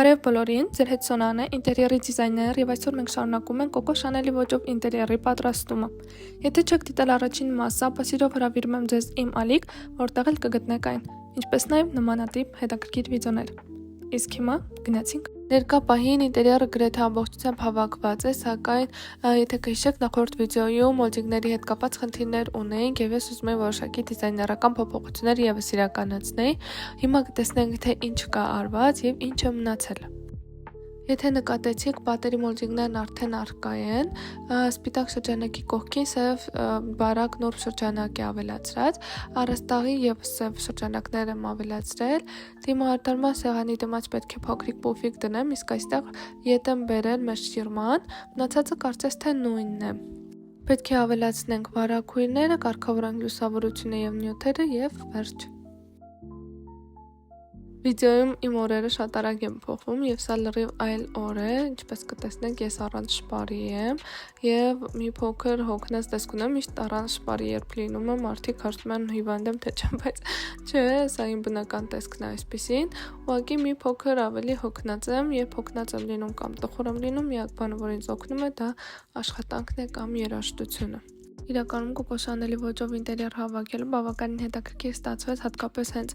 Բարև բոլորին, ձեր հետ Սոնան է, ինտերիերի դիզայներ եւ այսօր մենք շարունակում ենք Coco Chanel-ի ոճով ինտերիերի պատրաստումը։ Եթե չեք դիտել առաջին մասը, ապա սիրով հրավիրում եմ ձեզ իմ ալիք, որտեղ էլ կգտնեք այն, ինչպես նաեւ նմանատիպ հետաքրքիր վիդեոներ։ Իսկ հիմա գնացինք։ Ներկա պահին ինտերիերը գրեթե ամբողջությամբ հավաքված է, սակայն եթե կհիշեք նախորդ վիդեոյում մոդելների հետ կապված խնդիրներ ունեինք եւ ես ուզում եմ որոշակի դիզայներական փոփոխություններ եւս իրականացնել։ Հիմա կտեսնենք թե ինչ կա արված եւ ինչ է մնացել։ Եթե նկատեցիք, պատերի մոլդինգներն արդեն առկա են, սպիտակ շրջանակի կողքին սև բարակ նուրբ շրջանակ է ավելացրած, առաստաղի եւ սև շրջանակներ եմ ավելացրել, դիմահարդարման սեղանի դիմաց պետք է փոքրիկ պուֆիկ դնեմ, իսկ այստեղ ետ եմ բերել մեր շիրման, մնացածը կարծես թե նույնն է։ Պետք է ավելացնենք վարակույրները, կարգավորենք լուսավորությունը եւ նյութերը եւ վերջ։ Վիդեոյում իմ օրերը շատ արագ են փոխվում եւ սա լրիվ այլ օր է, ինչպես կտեսնեք ես առանց շպարի եմ եւ մի փոքր հոգնած տեսք ունեմ, միշտ առանց շպարի երբ լինում եմ, արդիկ հարցնում են հիվանդ եմ թե չէ, բայց չէ, սա իմ բնական տեսքն է այսպեսին, ուղղակի մի փոքր ավելի հոգնած եմ, երբ հոգնած եմ լինում կամ տխուր եմ լինում, միակ բանը, որ ինձ օգնում է, դա աշխատանքն է կամ երաժշտությունը։ Իրականում Coco Chanel-ի ոճով ինտերիեր հավաքելը բավականին հետաքրքիր ստացվեց, հատկապես հենց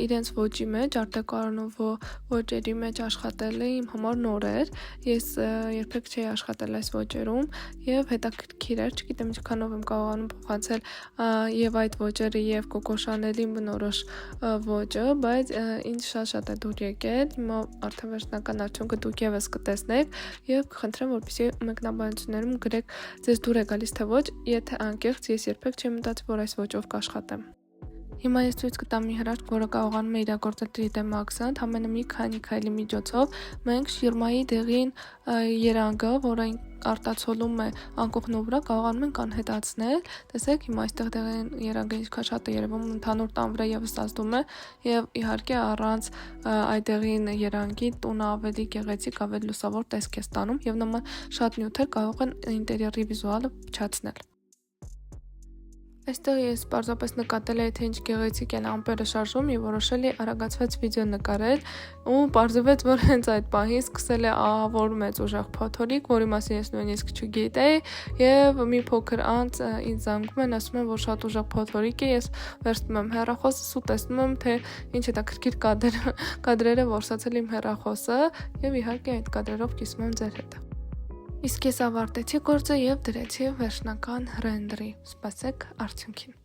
իրենց ոճի մեջ, արտեկորանով ոճերի մեջ աշխատելը իմ համար նոր էր։ Ես երբեք չէի աշխատել այս ոճերում եւ հետաքրքիր էր, չգիտեմ ինչքանով եմ կարողանում փոխանցել եւ այդ ոճերը եւ Coco Chanel-ի բնորոշ ոճը, բայց ինձ շատ է դուր եկել։ Հիմա արդեն վերջնական արդյունքը դուք եւս կտեսնեք եւ կխնդրեմ, որպեսզի մեկնաբանություններում գրեք ձեզ դուր է գալիս թե ոչ։ Եթե անկեղծ ես երբեք չեմ մտածել, որ այս ոճով կաշխատեմ։ Հիմա ես ցույց կտամ մի հրաշք, որը կարողանում է իրագործել 3D Max-ը, ընդամենը մի քանի քայլի միջոցով մենք շիրմայի դեղին երանգը, որը արտացոլում է անկողնու վրա, կարողանում ենք անհետացնել։ Տեսեք, հիմա այստեղ դեղին երանգը ինչքան շատ է երևում, ընդհանուր տան վրա եւս ազդում է եւ իհարկե առանց այդ դեղին երանգի տունը ավելի գեղեցիկ, ավելի լուսավոր տեսք է ստանում եւ նման շատ նյութեր կարող են ինտերիերի վիզուալը փչացնել։ Այստեղ ես պարզապես նկատել եմ, թե ինչ գեղեցիկ են ամպերը շարժում եւ որոշել եմ արագացված վիդեո նկարել ու պարզվեց, որ հենց այդ պահին սկսել է ահավոր մեծ ուժեղ փոթորիկ, որի մասին ես նույնիսկ չգիտեի եւ մի փոքր անց ինձ զանգում են, ասում են, որ շատ ուժեղ փոթորիկ է, ես վերցնում եմ հեռախոսս ու տեսնում եմ, թե ինչ հետաքրքիր կադրեր է որսացել իմ հեռախոսը եւ իհարկե այդ կադրերով կիսում եմ ձեր հետ։ Իսկ ես ավարտեցի գործը եւ դրեցի վերջնական ռենդերի։ Սպասեք արդյունքին։